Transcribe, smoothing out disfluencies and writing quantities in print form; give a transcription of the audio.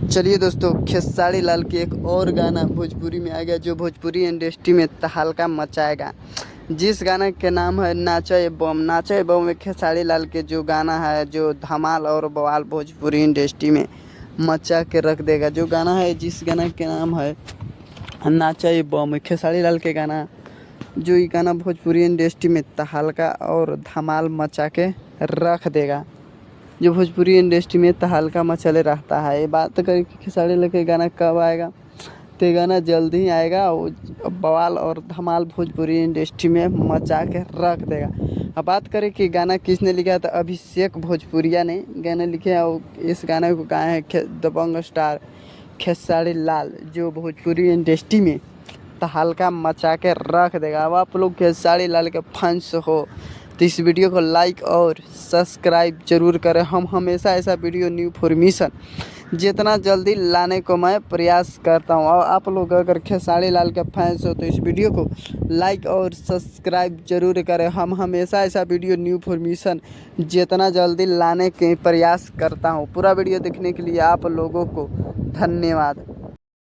चलिए दोस्तों, खेसारी लाल की एक और गाना भोजपुरी में आ गया जो भोजपुरी इंडस्ट्री में तहलका मचाएगा। जिस गाना के नाम है नाचा ये बम। नाचा ये बम में खेसारी लाल के जो गाना है, जो धमाल और बवाल भोजपुरी इंडस्ट्री में मचा के रख देगा। जो गाना है, जिस गाना के नाम है नाचा ये बम, खेसारी लाल के गाना, जो ये गाना भोजपुरी इंडस्ट्री में तहलका और धमाल मचा के रख देगा। जो भोजपुरी इंडस्ट्री में तहलका मचले रहता है। ये बात करें कि खेसारी लाल का गाना कब आएगा, तो ये गाना जल्दी ही आएगा। वो बवाल और धमाल भोजपुरी इंडस्ट्री में मचा के रख देगा। अब बात करें कि गाना किसने लिखा है, तो अभिषेक भोजपुरिया ने गाना लिखे है। और इस गाने को गाए हैं दबंग स्टार खेसारी लाल, जो भोजपुरी इंडस्ट्री में तहलका मचा के रख देगा। अब आप लोग खेसारी लाल के फैंस हो तो इस वीडियो को लाइक और सब्सक्राइब जरूर करें। हम हमेशा ऐसा वीडियो न्यू इन्फॉर्मेशन जितना जल्दी लाने को मैं प्रयास करता हूं। और आप लोग अगर खेसारी लाल के फैंस हो तो इस वीडियो को लाइक और सब्सक्राइब जरूर करें। हम हमेशा ऐसा वीडियो न्यू इन्फॉर्मेशन जितना जल्दी लाने के प्रयास करता हूं। पूरा वीडियो देखने के लिए आप लोगों को धन्यवाद।